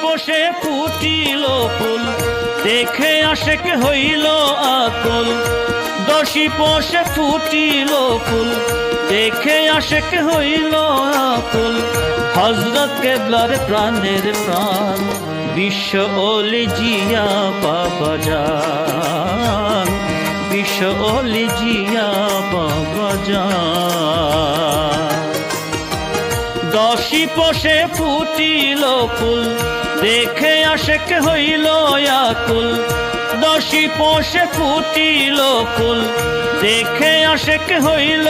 পোষে ফুটিল ফুল, দেখে আশেক হইল আকুল। দোষী পোষে ফুটিল ফুল, দেখে আশেক হইল আকুল। হযরত কেবলার প্রাণের প্রাণ, বিশ্ব ওলি জিয়া বাবাজান, বিশ্ব ওলি জিয়া বাবাজান। দোষী পোষে ফুটিল ফুল, দেখে আশেক হইল আকুল। দোষী পোষে ফুটিল ফুল, দেখে আশেক হইল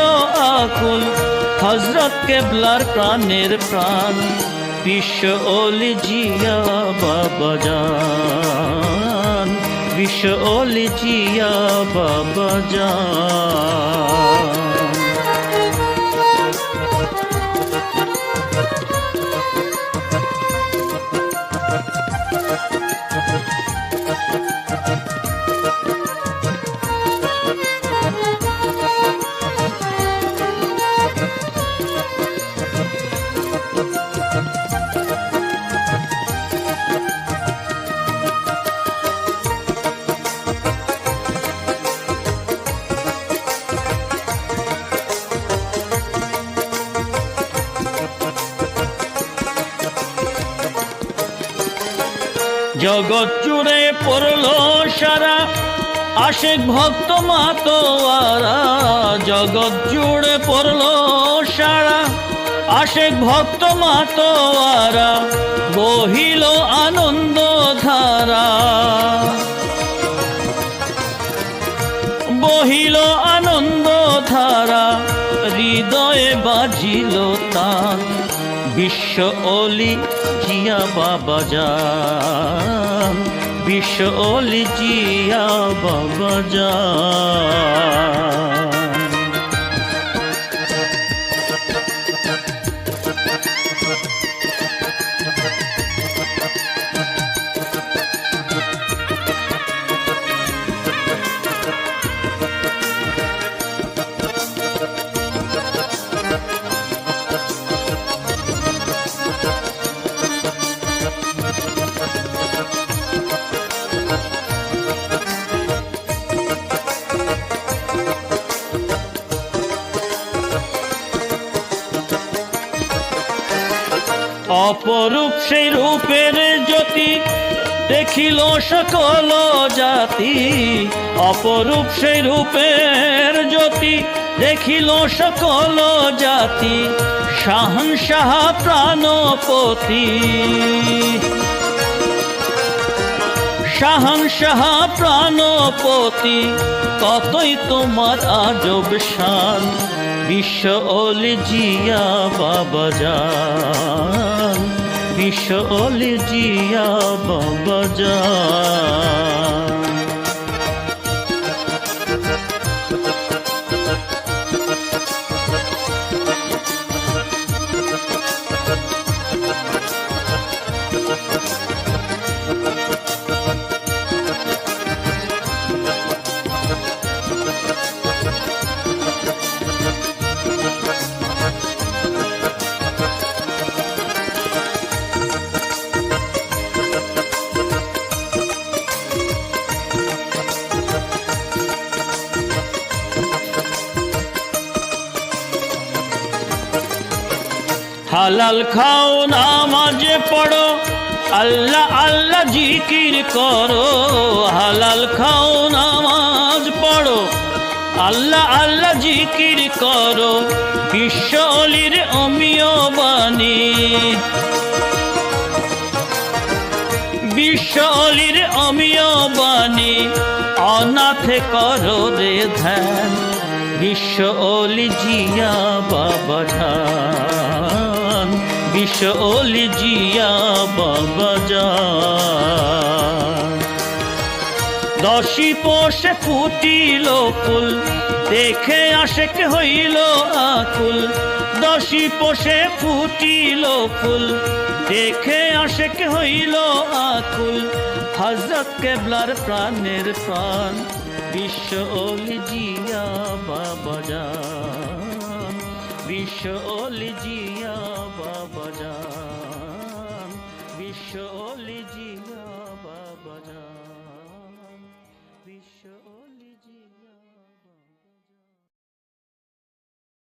আকুল। হযরত কেবলার প্রাণের প্রাণ, বিশ্ব ওলি জিয়া বাবাজান, বিশ্ব ওলি জিয়া বাবাজান। জগৎ জুড়ে পড়ল সারা আশেক ভক্ত মাতোয়ারা। জগৎ জুড়ে পড়ল সারা আশেক ভক্ত মাতোয়ারা। বহিল আনন্দ ধারা, বহিল আনন্দ ধারা। হৃদয়ে বাজিল তান, বিশ্ব ওলি জিয়া বাবাজান, বিশ্ব ওলি জিয়া বাবাজান। অপরূপ সেই রূপের জ্যোতি দেখিল সকল জাতি। অপরূপ সেই রূপের জ্যোতি দেখিল সকল জাতি। শাহনশাহ প্রাণপতি, শাহনশাহ প্রাণপতি। কতই তোমার আজব শান, বিশ্ব ওলি জিয়া বাবাজান, বিশ্ব ওলি জিয়া বাবাজান। হালাল খাও নামাজে পড়ো, আল্লাহ আল্লাহ জিকির করো। হালাল খাও নামাজ পড়ো, আল্লাহ আল্লাহ জিকির করো। বিশ্ব ওলির অমিয় বাণী, বিশ্ব ওলির অমিয় বাণী। অনাথে করো রে ধ্যান, বিশ্ব ওলি জিয়া বাবাজান, বিশ্ব ওলি জিয়া বাবাজান। দোষী পোষে ফুটিল ফুল, দেখে আশেক হইল আকুল। দোষী পোষে ফুটিল ফুল, দেখে আশেক হইল আকুল। হযরত কেবলার প্রাণের প্রাণ, বিশ্ব ওলি জিয়া বাবাজান, বিশ্ব ওলি জিয়া বাবাজান, বিশ্ব